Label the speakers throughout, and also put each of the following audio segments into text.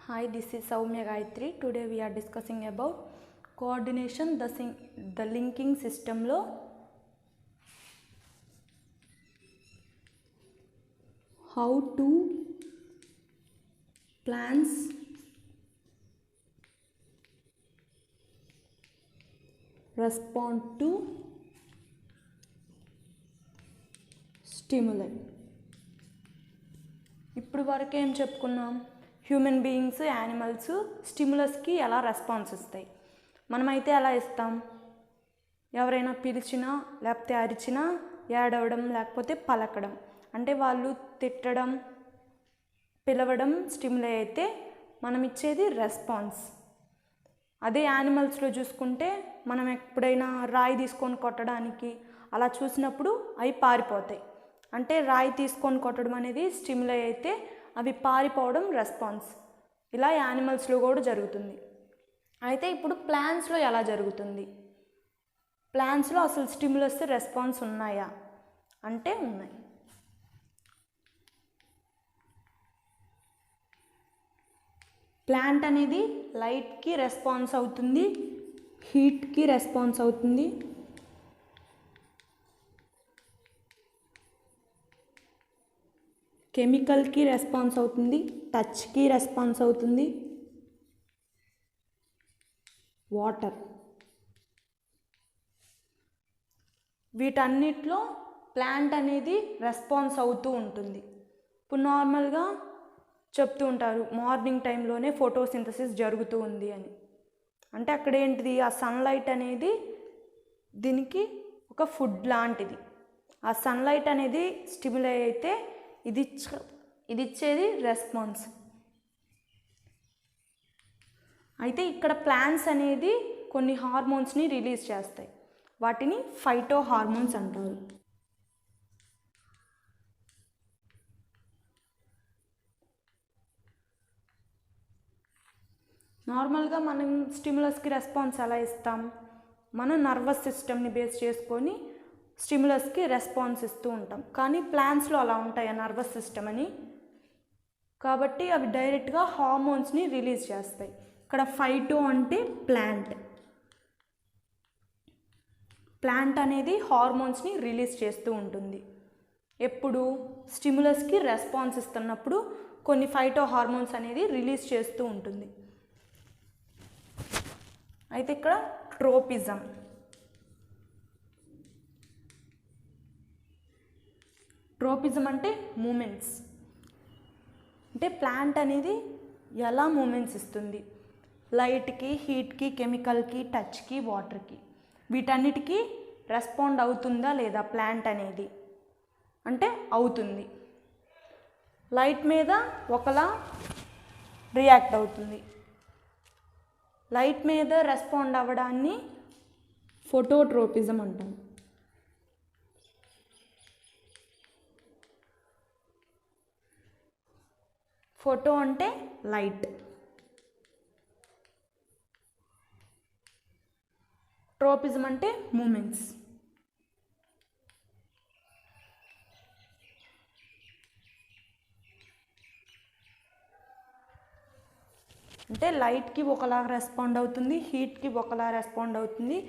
Speaker 1: Hi, this is Soumya Gayatri. Today we are discussing about coordination, the linking system lo how to plants respond to stimuli. ఇప్పుడు వరకు ఏం చెప్పుకున్నాం? Human beings, animals స్టిమ్యులస్కి ఎలా response ఇస్తాయి. మనమైతే ఎలా ఇస్తాం? ఎవరైనా పిలిచినా లేకపోతే అరిచినా ఏడవడం లేకపోతే పలకడం, అంటే వాళ్ళు తిట్టడం పిలవడం స్టిమ్యులై అయితే మనం ఇచ్చేది రెస్పాన్స్. అదే యానిమల్స్లో చూసుకుంటే మనం ఎప్పుడైనా రాయి తీసుకొని కొట్టడానికి అలా చూసినప్పుడు అవి పారిపోతాయి. అంటే రాయి తీసుకొని కొట్టడం అనేది స్టిమ్యులై అయితే అవి పారిపోవడం రెస్పాన్స్. ఇలా యానిమల్స్లో కూడా జరుగుతుంది. అయితే ఇప్పుడు ప్లాంట్స్లో ఎలా జరుగుతుంది? ప్లాంట్స్లో అసలు స్టిమ్యులస్ రెస్పాన్స్ ఉన్నాయా అంటే ఉన్నాయి. ప్లాంట్ అనేది లైట్కి రెస్పాన్స్ అవుతుంది, హీట్కి రెస్పాన్స్ అవుతుంది, కెమికల్కి రెస్పాన్స్ అవుతుంది, టచ్కి రెస్పాన్స్ అవుతుంది, వాటర్. వీటన్నిటిలో ప్లాంట్ అనేది రెస్పాన్స్ అవుతూ ఉంటుంది. ఇప్పుడు నార్మల్గా చెప్తూ ఉంటారు మార్నింగ్ టైంలోనే ఫోటోసింథసిస్ జరుగుతూ ఉంది అని. అంటే అక్కడ ఏంటిది? ఆ సన్లైట్ అనేది దీనికి ఒక ఫుడ్ లాంటిది. ఆ సన్లైట్ అనేది స్టిమ్యులై అయితే ఇది ఇచ్చేది రెస్పాన్స్. అయితే ఇక్కడ ప్లాంట్స్ అనేది కొన్ని హార్మోన్స్ని రిలీజ్ చేస్తాయి. వాటిని ఫైటో హార్మోన్స్ అంటారు. నార్మల్గా మనం స్టిమ్యులస్కి రెస్పాన్స్ ఎలా ఇస్తాం? మనం నర్వస్ సిస్టమ్ని బేస్ చేసుకొని స్టిమ్యులస్కి రెస్పాన్స్ ఇస్తూ ఉంటాం. కానీ ప్లాంట్స్లో అలా ఉంటాయి నర్వస్ సిస్టమ్ అని, కాబట్టి అవి డైరెక్ట్గా హార్మోన్స్ని రిలీజ్ చేస్తాయి. ఇక్కడ ఫైటో అంటే ప్లాంట్ అనేది హార్మోన్స్ని రిలీజ్ చేస్తూ ఉంటుంది. ఎప్పుడు? స్టిమ్యులస్కి రెస్పాన్స్ ఇస్తున్నప్పుడు కొన్ని ఫైటో హార్మోన్స్ అనేది రిలీజ్ చేస్తూ ఉంటుంది. అయితే ఇక్కడ ట్రోపిజం అంటే మూమెంట్స్. అంటే ప్లాంట్ అనేది ఎలా మూమెంట్స్ ఇస్తుంది? లైట్కి, హీట్కి, కెమికల్కి, టచ్కి, వాటర్కి, వీటన్నిటికీ రెస్పాండ్ అవుతుందా లేదా ప్లాంట్ అనేది? అంటే అవుతుంది. లైట్ మీద ఒకలా రియాక్ట్ అవుతుంది. లైట్ మీద రెస్పాండ్ అవ్వడాన్ని ఫోటోట్రోపిజం అంటాం. ఫోటో అంటే లైట్, ట్రోపిజం అంటే మూమెంట్స్. అంటే లైట్కి ఒకలా రెస్పాండ్ అవుతుంది, హీట్కి ఒకలా రెస్పాండ్ అవుతుంది,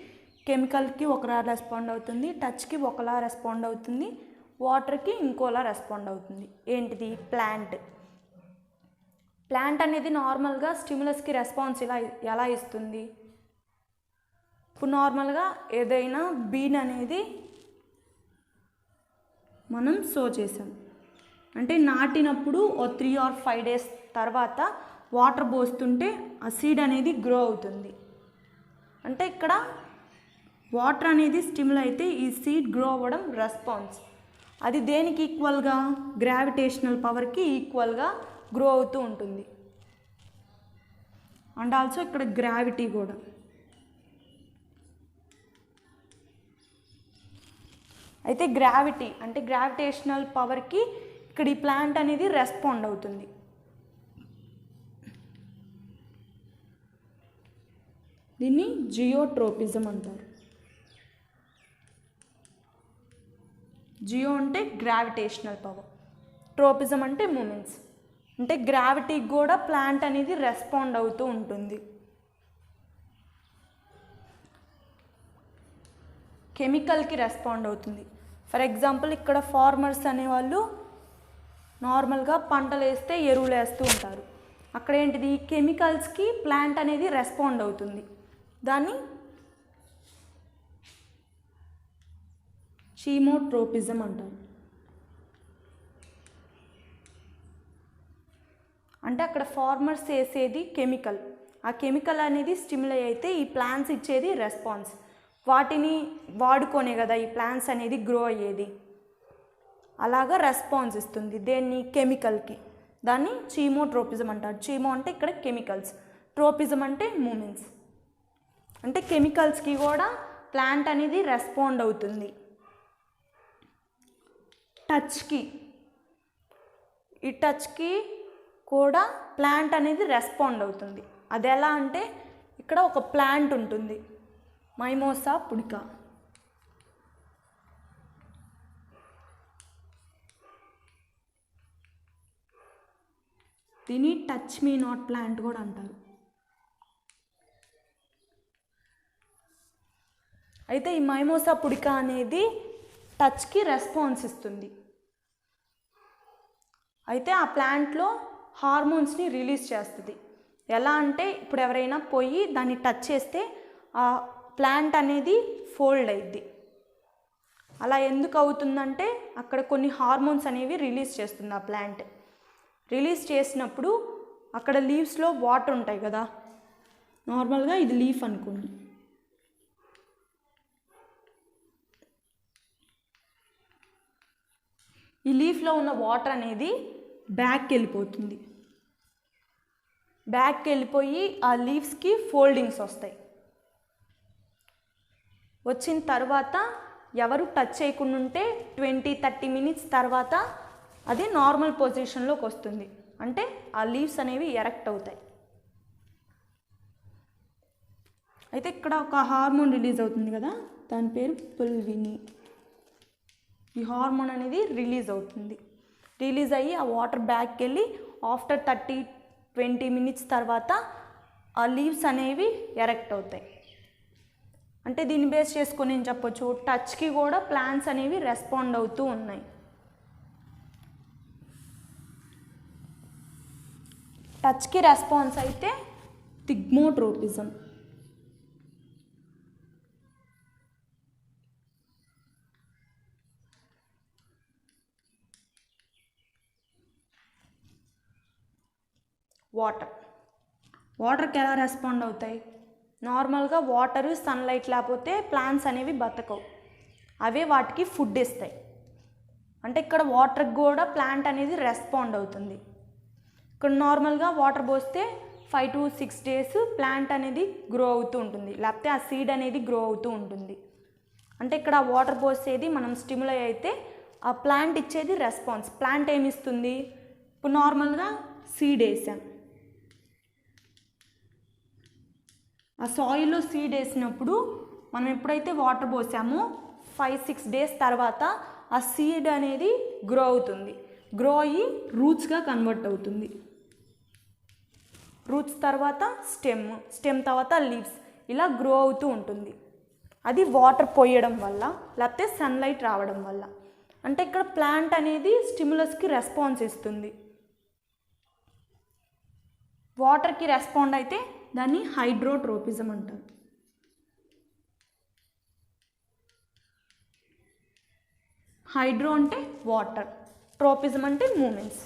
Speaker 1: కెమికల్కి ఒకలా రెస్పాండ్ అవుతుంది, టచ్కి ఒకలా రెస్పాండ్ అవుతుంది, వాటర్కి ఇంకోలా రెస్పాండ్ అవుతుంది. ఏంటిది? ప్లాంట్ అనేది నార్మల్గా స్టిమ్యులస్కి రెస్పాన్స్ ఎలా ఇస్తుంది? ఇప్పుడు నార్మల్గా ఏదైనా బీన్ అనేది మనం సో చేసాం అంటే నాటినప్పుడు 3 or 5 days తర్వాత వాటర్ పోస్తుంటే ఆ సీడ్ అనేది గ్రో అవుతుంది. అంటే ఇక్కడ వాటర్ అనేది స్టిమ్యులై అయితే ఈ సీడ్ గ్రో అవ్వడం రెస్పాన్స్. అది దేనికి ఈక్వల్గా? గ్రావిటేషనల్ పవర్కి ఈక్వల్గా గ్రో అవుతూ ఉంటుంది. అండ్ ఆల్సో ఇక్కడ గ్రావిటీ కూడా. అయితే గ్రావిటీ అంటే గ్రావిటేషనల్ పవర్కి ఇక్కడ ఈ ప్లాంట్ అనేది రెస్పాండ్ అవుతుంది. దీన్ని జియోట్రోపిజం అంటారు. జియో అంటే గ్రావిటేషనల్ పవర్, ట్రోపిజం అంటే మూమెంట్స్. అంటే గ్రావిటీకి కూడా ప్లాంట్ అనేది రెస్పాండ్ అవుతూ ఉంటుంది. కెమికల్కి రెస్పాండ్ అవుతుంది. ఫర్ ఎగ్జాంపుల్ ఇక్కడ ఫార్మర్స్ అనేవాళ్ళు నార్మల్గా పంటలు వేస్తే ఎరువులు వేస్తూ ఉంటారు. అక్కడ ఏంటిది కెమికల్స్కి ప్లాంట్ అనేది రెస్పాండ్ అవుతుంది. దాన్ని చీమోట్రోపిజం అంటారు. అంటే అక్కడ ఫార్మర్స్ వేసేది కెమికల్, ఆ కెమికల్ అనేది స్టిమ్యులై అయితే ఈ ప్లాంట్స్ ఇచ్చేది రెస్పాన్స్. వాటిని వాడుకొనే కదా ఈ ప్లాంట్స్ అనేది గ్రో అయ్యేది. అలాగా రెస్పాన్స్ ఇస్తుంది దేన్ని కెమికల్కి. దాన్ని చీమోట్రోపిజం అంటారు. చీమో అంటే ఇక్కడ కెమికల్స్, ట్రోపిజం అంటే మూమెంట్స్. అంటే కెమికల్స్కి కూడా ప్లాంట్ అనేది రెస్పాండ్ అవుతుంది. టచ్కి, ఈ టచ్కి కూడా ప్లాంట్ అనేది రెస్పాండ్ అవుతుంది. అది ఎలా అంటే ఇక్కడ ఒక ప్లాంట్ ఉంటుంది, మైమోసా పుడికా. దీన్ని టచ్ మీ నాట్ ప్లాంట్ కూడా అంటారు. అయితే ఈ మైమోసా పుడికా అనేది టచ్కి రెస్పాన్స్ ఇస్తుంది. అయితే ఆ ప్లాంట్లో హార్మోన్స్ని రిలీజ్ చేస్తుంది. ఎలా అంటే ఇప్పుడు ఎవరైనా పోయి దాన్ని టచ్ చేస్తే ఆ ప్లాంట్ అనేది ఫోల్డ్ అయ్యిద్ది. అలా ఎందుకు అవుతుందంటే అక్కడ కొన్ని హార్మోన్స్ అనేవి రిలీజ్ చేస్తుంది ఆ ప్లాంట్. రిలీజ్ చేసినప్పుడు అక్కడ లీవ్స్లో వాటర్ ఉంటాయి కదా, నార్మల్గా ఇది లీఫ్ అనుకోండి. ఈ లీఫ్లో ఉన్న వాటర్ అనేది బ్యాక్కి వెళ్ళిపోతుంది. బ్యాక్కి వెళ్ళిపోయి ఆ లీవ్స్కి ఫోల్డింగ్స్ వస్తాయి. వచ్చిన తర్వాత ఎవరు టచ్ చేయకుండా ఉంటే 20-30 మినిట్స్ తర్వాత అది నార్మల్ పొజిషన్లోకి వస్తుంది. అంటే ఆ లీవ్స్ అనేవి ఎరెక్ట్ అవుతాయి. అయితే ఇక్కడ ఒక హార్మోన్ రిలీజ్ అవుతుంది కదా, దాని పేరు పుల్విని. ఈ హార్మోన్ అనేది రిలీజ్ అవుతుంది. రిలీజ్ అయ్యి ఆ వాటర్ బ్యాక్కి వెళ్ళి ఆఫ్టర్ 30-20 మినిట్స్ తర్వాత ఆ లీవ్స్ అనేవి ఎరెక్ట్ అవుతాయి. అంటే దీన్ని బేస్ చేసుకొని ఏం చెప్పొచ్చు, టచ్కి కూడా ప్లాంట్స్ అనేవి రెస్పాండ్ అవుతూ ఉన్నాయి. టచ్కి రెస్పాన్స్ అయితే థిగ్మోట్రోపిజం. వాటర్కి ఎలా రెస్పాండ్ అవుతాయి? నార్మల్గా వాటర్ సన్లైట్ లేకపోతే ప్లాంట్స్ అనేవి బతకవు, అవే వాటికి ఫుడ్ ఇస్తాయి. అంటే ఇక్కడ వాటర్కి కూడా ప్లాంట్ అనేది రెస్పాండ్ అవుతుంది. ఇక్కడ నార్మల్గా వాటర్ పోస్తే 5 to 6 డేస్ ప్లాంట్ అనేది గ్రో అవుతూ ఉంటుంది, లేకపోతే ఆ సీడ్ అనేది గ్రో అవుతూ ఉంటుంది. అంటే ఇక్కడ వాటర్ పోసేది మనం స్టిమ్యులై అయితే ఆ ప్లాంట్ ఇచ్చేది రెస్పాన్స్. ప్లాంట్ ఏమి ఇస్తుంది? ఇప్పుడు నార్మల్గా సీడ్ వేసాం, ఆ సాయిల్లో సీడ్ వేసినప్పుడు మనం ఎప్పుడైతే వాటర్ పోసామో 5-6 డేస్ తర్వాత ఆ సీడ్ అనేది గ్రో అవుతుంది. గ్రో అయ్యి రూట్స్గా కన్వర్ట్ అవుతుంది. రూట్స్ తర్వాత స్టెమ్ తర్వాత లీవ్స్, ఇలా గ్రో అవుతూ ఉంటుంది. అది వాటర్ పోయడం వల్ల లేకపోతే సన్లైట్ రావడం వల్ల. అంటే ఇక్కడ ప్లాంట్ అనేది స్టిమ్యులస్కి రెస్పాన్స్ ఇస్తుంది. వాటర్కి రెస్పాండ్ అయితే దాన్ని హైడ్రోట్రోపిజం అంటారు. హైడ్రో అంటే వాటర్, ట్రోపిజం అంటే మూమెంట్స్.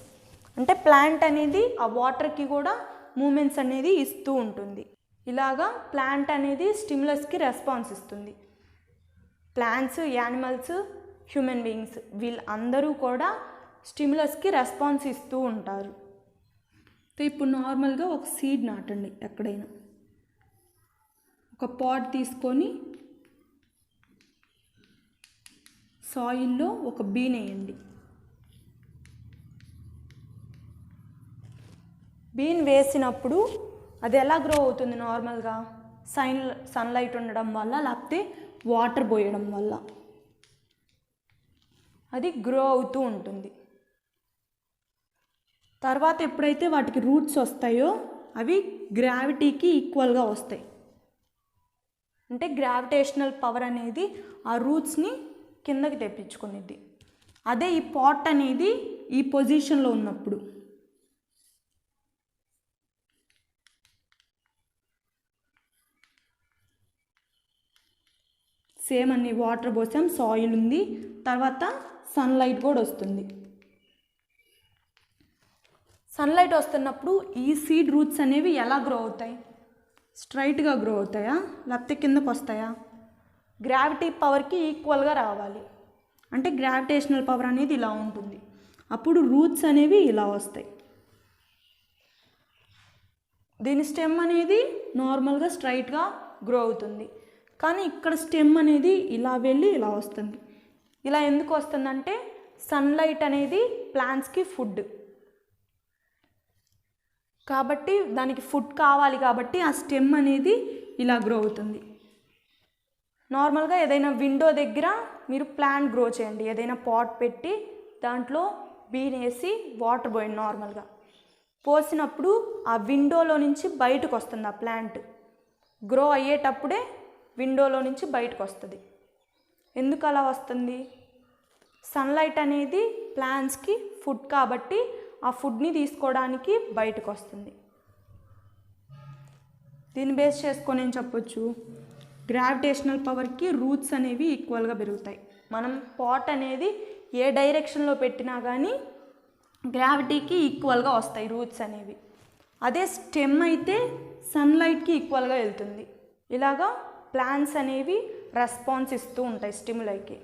Speaker 1: అంటే ప్లాంట్ అనేది ఆ వాటర్కి కూడా మూమెంట్స్ అనేది ఇస్తూ ఉంటుంది. ఇలాగా ప్లాంట్ అనేది స్టిమ్యులస్కి రెస్పాన్స్ ఇస్తుంది. ప్లాంట్స్, యానిమల్స్, హ్యూమన్ బీయింగ్స్ వీళ్ళందరూ కూడా స్టిమ్యులస్కి రెస్పాన్స్ ఇస్తూ ఉంటారు. ఇప్పుడు నార్మల్గా ఒక సీడ్ నాటండి. ఎక్కడైనా ఒక పాట్ తీసుకొని సాయిల్లో ఒక బీన్ వేయండి. బీన్ వేసినప్పుడు అది ఎలా గ్రో అవుతుంది? నార్మల్గా సన్లైట్ ఉండడం వల్ల లేకపోతే వాటర్ పోయడం వల్ల అది గ్రో అవుతూ ఉంటుంది. తర్వాత ఎప్పుడైతే వాటికి రూట్స్ వస్తాయో అవి గ్రావిటీకి ఈక్వల్గా వస్తాయి. అంటే గ్రావిటేషనల్ పవర్ అనేది ఆ రూట్స్ని కిందకి తెప్పించుకునేది. అదే ఈ పాట్ అనేది ఈ పొజిషన్లో ఉన్నప్పుడు సేమ్ అన్ని వాటర్ పోసాం, సాయిల్ ఉంది, తర్వాత సన్లైట్ కూడా వస్తుంది. సన్లైట్ వస్తున్నప్పుడు ఈ సీడ్ రూట్స్ అనేవి ఎలా గ్రో అవుతాయి? స్ట్రైట్గా గ్రో అవుతాయా లేకపోతే కిందకు వస్తాయా? గ్రావిటీ పవర్కి ఈక్వల్గా రావాలి. అంటే గ్రావిటేషనల్ పవర్ అనేది ఇలా ఉంటుంది, అప్పుడు రూట్స్ అనేవి ఇలా వస్తాయి. దీని స్టెమ్ అనేది నార్మల్గా స్ట్రైట్గా గ్రో అవుతుంది, కానీ ఇక్కడ స్టెమ్ అనేది ఇలా వెళ్ళి ఇలా వస్తుంది. ఇలా ఎందుకు వస్తుందంటే సన్లైట్ అనేది ప్లాంట్స్కి ఫుడ్ కాబట్టి, దానికి ఫుడ్ కావాలి కాబట్టి ఆ స్టెమ్ అనేది ఇలా గ్రో అవుతుంది. నార్మల్గా ఏదైనా విండో దగ్గర మీరు ప్లాంట్ గ్రో చేయండి, ఏదైనా పాట్ పెట్టి దాంట్లో బీన్ వేసి వాటర్ పోయండి. నార్మల్గా పోసినప్పుడు ఆ విండోలో నుంచి బయటకు వస్తుంది ఆ ప్లాంట్. గ్రో అయ్యేటప్పుడే విండోలో నుంచి బయటకు వస్తుంది. ఎందుకు అలా వస్తుంది? సన్లైట్ అనేది ప్లాంట్స్కి ఫుడ్ కాబట్టి ఆ ఫుడ్ని తీసుకోవడానికి బయటకు వస్తుంది. దీన్ని బేస్ చేసుకొని ఏం చెప్పొచ్చు? గ్రావిటేషనల్ పవర్కి రూట్స్ అనేవి ఈక్వల్గా పెరుగుతాయి. మనం పాట్ అనేది ఏ డైరెక్షన్లో పెట్టినా కానీ గ్రావిటీకి ఈక్వల్గా వస్తాయి రూట్స్ అనేవి. అదే స్టెమ్ అయితే సన్లైట్కి ఈక్వల్గా వెళ్తుంది. ఇలాగా ప్లాంట్స్ అనేవి రెస్పాన్స్ ఇస్తూ ఉంటాయి స్టిములైకి.